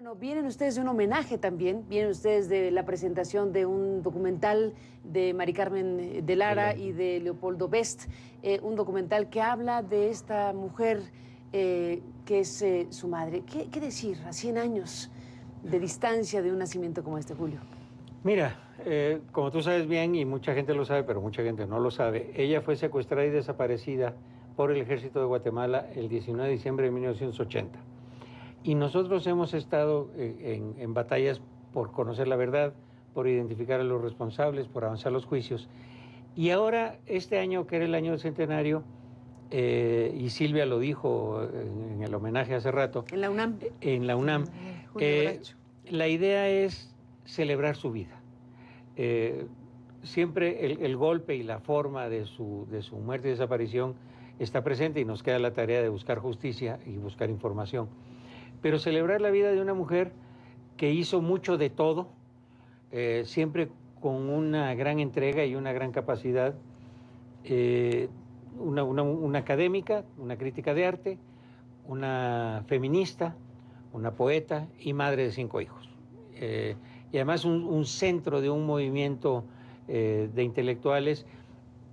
Bueno, vienen ustedes de un homenaje también, vienen ustedes de la presentación de un documental de Mari Carmen de Lara y de Leopoldo Best, un documental que habla de esta mujer que es su madre. ¿Qué decir a 100 años de distancia de un nacimiento como este, Julio? Mira, como tú sabes bien, y mucha gente lo sabe, pero mucha gente no lo sabe, ella fue secuestrada y desaparecida por el ejército de Guatemala el 19 de diciembre de 1980. Y nosotros hemos estado en batallas por conocer la verdad, por identificar a los responsables, por avanzar los juicios. Y ahora, este año, que era el año del centenario, y Silvia lo dijo en el homenaje hace rato. En la UNAM. En la UNAM. Julio Bracho. La idea es celebrar su vida. Siempre el golpe y la forma de su muerte y desaparición está presente y nos queda la tarea de buscar justicia y buscar información. Pero celebrar la vida de una mujer que hizo mucho de todo, siempre con una gran entrega y una gran capacidad, una académica, una crítica de arte, una feminista, una poeta y madre de 5 hijos. Y además un centro de un movimiento de intelectuales,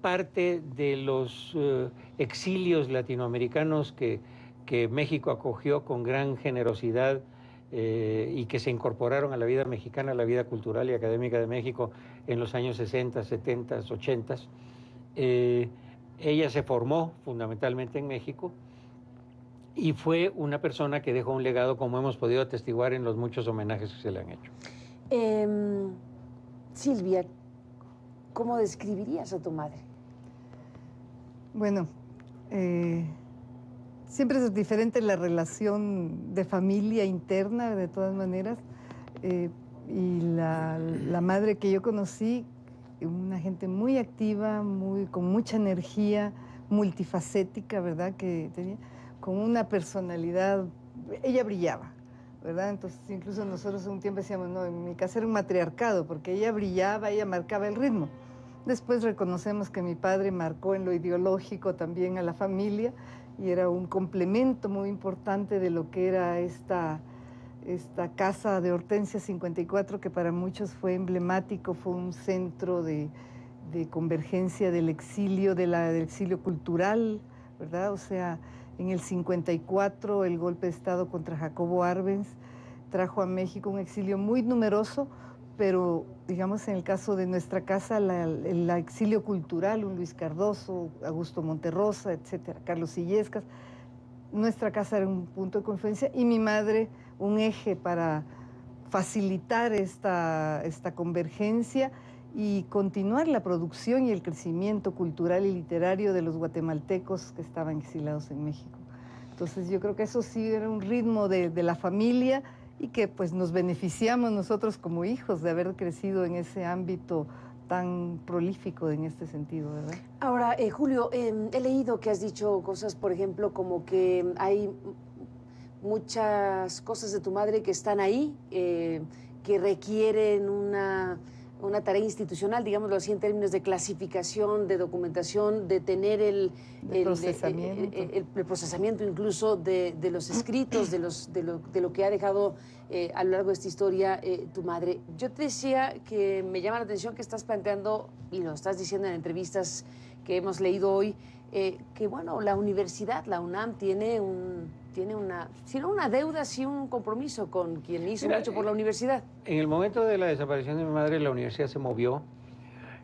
parte de los exilios latinoamericanos que México acogió con gran generosidad y que se incorporaron a la vida mexicana, a la vida cultural y académica de México en los años 60, 70, 80. Ella se formó fundamentalmente en México y fue una persona que dejó un legado, como hemos podido atestiguar en los muchos homenajes que se le han hecho. Silvia, ¿cómo describirías a tu madre? Bueno, siempre es diferente la relación de familia interna, de todas maneras, y la madre que yo conocí, una gente muy activa, con mucha energía, multifacética, ¿verdad? Que tenía, con una personalidad, ella brillaba, ¿verdad? Entonces, incluso nosotros un tiempo decíamos, no, en mi casa era un matriarcado, porque ella brillaba, ella marcaba el ritmo. Después reconocemos que mi padre marcó en lo ideológico también a la familia y era un complemento muy importante de lo que era esta casa de Hortensia 54, que para muchos fue emblemático, fue un centro de convergencia del exilio, del exilio cultural, ¿verdad? O sea, en el 54 el golpe de Estado contra Jacobo Arbenz trajo a México un exilio muy numeroso, pero digamos en el caso de nuestra casa, el exilio cultural, un Luis Cardoso, Augusto Monterrosa, etcétera, Carlos Illescas, nuestra casa era un punto de confluencia y mi madre un eje para facilitar esta convergencia y continuar la producción y el crecimiento cultural y literario de los guatemaltecos que estaban exilados en México. Entonces yo creo que eso sí era un ritmo de la familia y que pues nos beneficiamos nosotros como hijos de haber crecido en ese ámbito tan prolífico en este sentido, ¿verdad? Ahora, Julio, he leído que has dicho cosas, por ejemplo, como que hay muchas cosas de tu madre que están ahí, que requieren una tarea institucional, digámoslo así, en términos de clasificación, de documentación, de tener el procesamiento incluso de los escritos, de lo que ha dejado a lo largo de esta historia tu madre. Yo te decía que me llama la atención que estás planteando, y lo estás diciendo en entrevistas que hemos leído hoy, que bueno, la universidad, la UNAM, tiene una deuda, sí, un compromiso con quien hizo mucho por la universidad. En el momento de la desaparición de mi madre, la universidad se movió.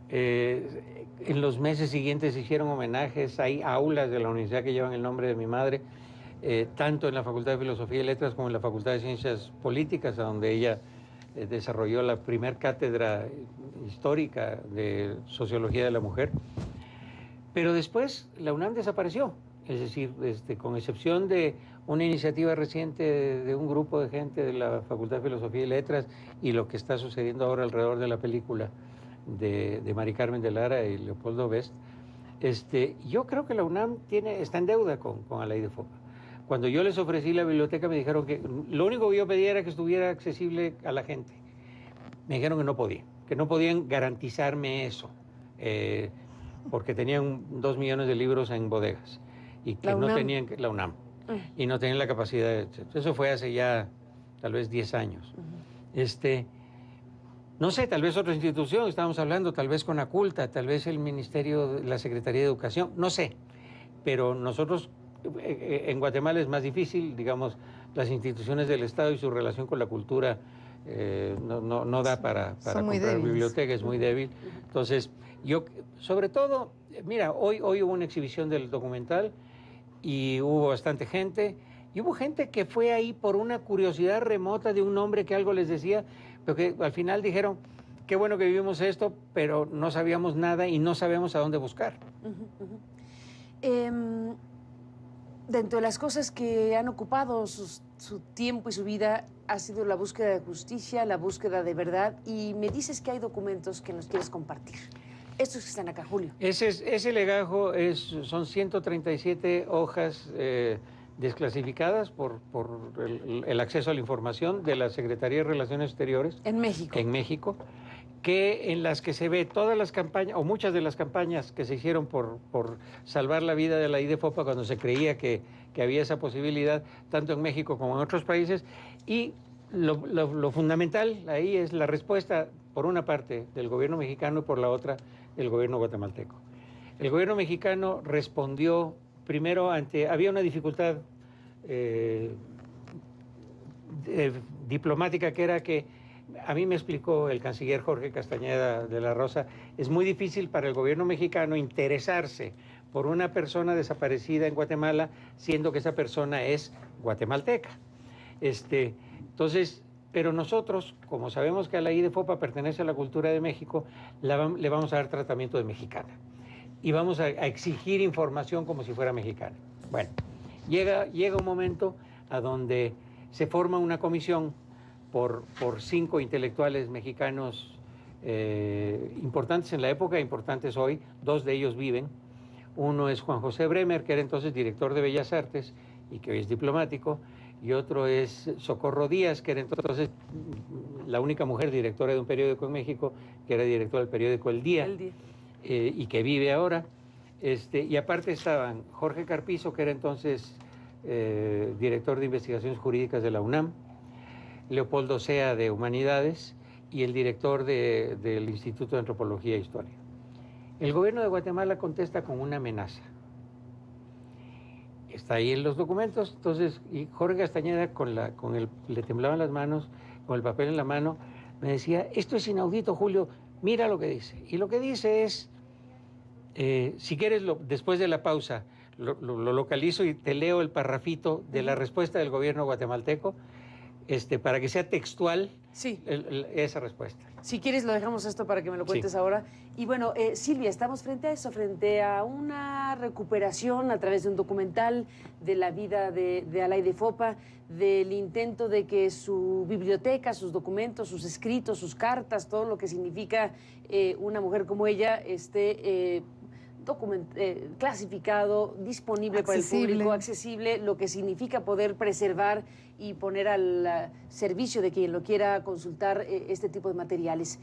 En los meses siguientes se hicieron homenajes, hay aulas de la universidad que llevan el nombre de mi madre, tanto en la Facultad de Filosofía y Letras como en la Facultad de Ciencias Políticas, donde ella desarrolló la primer cátedra histórica de Sociología de la Mujer. Pero después la UNAM desapareció, es decir, con excepción de una iniciativa reciente de un grupo de gente de la Facultad de Filosofía y Letras y lo que está sucediendo ahora alrededor de la película de Mari Carmen de Lara y Leopoldo Best, yo creo que la UNAM está en deuda con Alain de Fopa. Cuando yo les ofrecí la biblioteca me dijeron que lo único que yo pedía era que estuviera accesible a la gente. Me dijeron que no podían garantizarme eso, porque tenían 2 millones de libros en bodegas y que no tenían la UNAM y no tenían la capacidad de... Eso fue hace ya tal vez 10 años. No sé, tal vez otra institución, estábamos hablando, tal vez con Aculta, tal vez el Ministerio, la Secretaría de Educación, no sé. Pero nosotros, en Guatemala es más difícil, digamos, las instituciones del Estado y su relación con la cultura no da para comprar biblioteca, es muy débil. Entonces, yo, sobre todo, mira, hoy hubo una exhibición del documental y hubo bastante gente, y hubo gente que fue ahí por una curiosidad remota de un hombre que algo les decía, pero que al final dijeron, qué bueno que vivimos esto, pero no sabíamos nada y no sabemos a dónde buscar. Dentro de las cosas que han ocupado su tiempo y su vida ha sido la búsqueda de justicia, la búsqueda de verdad, y me dices que hay documentos que nos quieres compartir. Estos que están acá, Julio. Ese legajo son 137 hojas desclasificadas por el acceso a la información de la Secretaría de Relaciones Exteriores. En México. En México, en las que se ve todas las campañas, o muchas de las campañas que se hicieron por salvar la vida de la IDFOPA cuando se creía que había esa posibilidad, tanto en México como en otros países. Y lo fundamental ahí es la respuesta, por una parte, del gobierno mexicano y por la otra, del gobierno guatemalteco. El gobierno mexicano respondió primero había una dificultad diplomática, que era que, a mí me explicó el canciller Jorge Castañeda de la Rosa, es muy difícil para el gobierno mexicano interesarse por una persona desaparecida en Guatemala, siendo que esa persona es guatemalteca. Entonces, pero nosotros, como sabemos que a la IDFOPA pertenece a la cultura de México, le vamos a dar tratamiento de mexicana. Y vamos a exigir información como si fuera mexicana. Bueno, llega un momento a donde se forma una comisión por 5 intelectuales mexicanos importantes en la época, importantes hoy. 2 de ellos viven. Uno es Juan José Bremer, que era entonces director de Bellas Artes y que hoy es diplomático, y otro es Socorro Díaz, que era entonces la única mujer directora de un periódico en México, que era directora del periódico El Día. Y que vive ahora. Y aparte estaban Jorge Carpizo, que era entonces director de Investigaciones Jurídicas de la UNAM, Leopoldo Sea, de Humanidades, y el director del Instituto de Antropología e Historia. El gobierno de Guatemala contesta con una amenaza. Está ahí en los documentos. Entonces, y Jorge Castañeda, le temblaban las manos, con el papel en la mano, me decía, esto es inaudito, Julio, mira lo que dice. Y lo que dice es, si quieres, después de la pausa, lo localizo y te leo el parrafito de la respuesta del gobierno guatemalteco, para que sea textual, sí, esa respuesta. Si quieres lo dejamos esto para que me lo cuentes ahora. Y bueno, Silvia, estamos frente a eso, frente a una recuperación a través de un documental de la vida de Alay de Fopa, del intento de que su biblioteca, sus documentos, sus escritos, sus cartas, todo lo que significa una mujer como ella esté clasificado, disponible para el público, accesible, lo que significa poder preservar y poner al servicio de quien lo quiera consultar este tipo de materiales.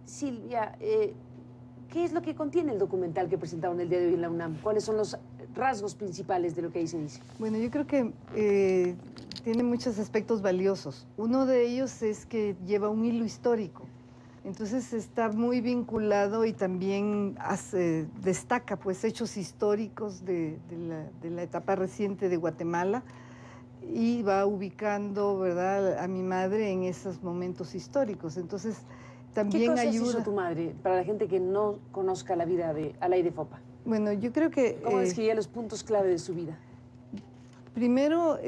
Silvia, ¿qué es lo que contiene el documental que presentaron el día de hoy en la UNAM? ¿Cuáles son los rasgos principales de lo que ahí se dice? Bueno, yo creo que tiene muchos aspectos valiosos. Uno de ellos es que lleva un hilo histórico. Entonces está muy vinculado y también destaca pues hechos históricos de la etapa reciente de Guatemala y va ubicando, ¿verdad?, a mi madre en esos momentos históricos. Entonces también ¿Qué cosas hizo tu madre para la gente que no conozca la vida de Alay de Fopa? Bueno, yo creo que... ¿Cómo describía los puntos clave de su vida? Primero,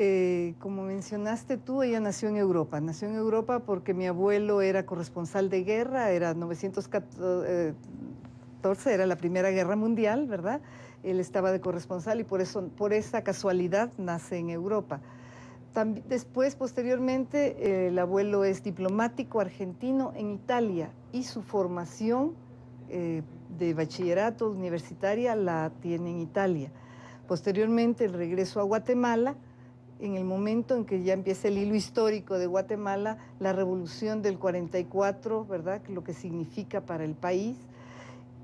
como mencionaste tú, ella nació en Europa. Nació en Europa porque mi abuelo era corresponsal de guerra, era 1914, era la Primera Guerra Mundial, ¿verdad? Él estaba de corresponsal y por esa casualidad nace en Europa. Después, posteriormente, el abuelo es diplomático argentino en Italia y su formación de bachillerato universitaria la tiene en Italia. Posteriormente, el regreso a Guatemala, en el momento en que ya empieza el hilo histórico de Guatemala, la revolución del 44, ¿verdad?, lo que significa para el país.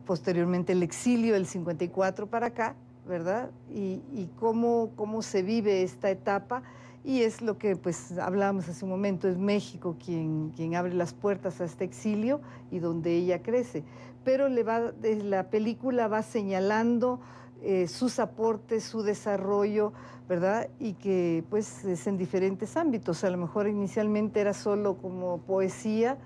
Posteriormente, el exilio del 54 para acá, ¿verdad? Y cómo se vive esta etapa y es lo que pues hablábamos hace un momento, es México quien abre las puertas a este exilio y donde ella crece. Pero la película va señalando sus aportes, su desarrollo, ¿verdad? Y que pues es en diferentes ámbitos. A lo mejor inicialmente era solo como poesía,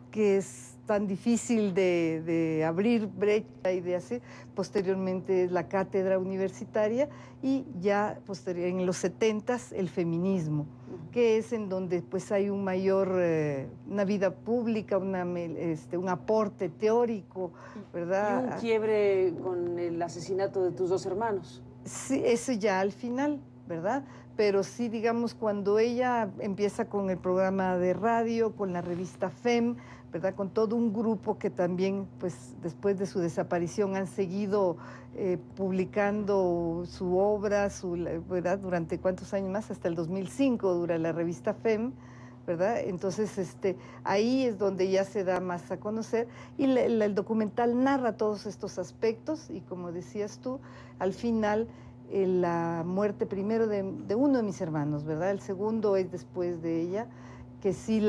que es tan difícil de abrir brecha y de hacer. Posteriormente la cátedra universitaria y ya en los 70s el feminismo, que es en donde pues hay un mayor, una vida pública, un aporte teórico, ¿verdad? Y un quiebre con el asesinato de tus dos hermanos. Sí, eso ya al final, ¿verdad? Pero sí, digamos, cuando ella empieza con el programa de radio, con la revista FEM, ¿verdad? Con todo un grupo que también, pues, después de su desaparición han seguido publicando su obra, ¿verdad? Durante cuántos años más, hasta el 2005 dura la revista FEM, ¿verdad? Entonces, ahí es donde ya se da más a conocer y el documental narra todos estos aspectos y como decías tú, al final la muerte primero de uno de mis hermanos, ¿verdad? El segundo es después de ella, que sí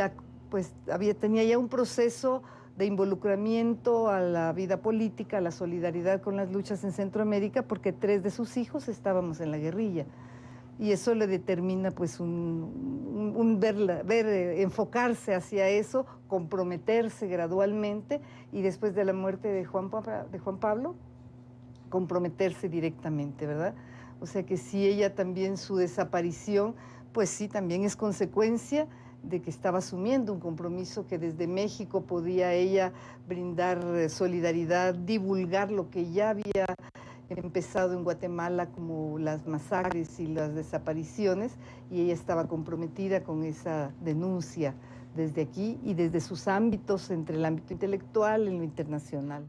pues tenía ya un proceso de involucramiento a la vida política, a la solidaridad con las luchas en Centroamérica, porque 3 de sus hijos estábamos en la guerrilla. Y eso le determina pues enfocarse hacia eso, comprometerse gradualmente y después de la muerte de Juan Pablo, comprometerse directamente, ¿verdad? O sea que sí, ella también, su desaparición, pues sí, también es consecuencia de que estaba asumiendo un compromiso que desde México podía ella brindar solidaridad, divulgar lo que ya había empezado en Guatemala como las masacres y las desapariciones, y ella estaba comprometida con esa denuncia desde aquí y desde sus ámbitos, entre el ámbito intelectual y lo internacional.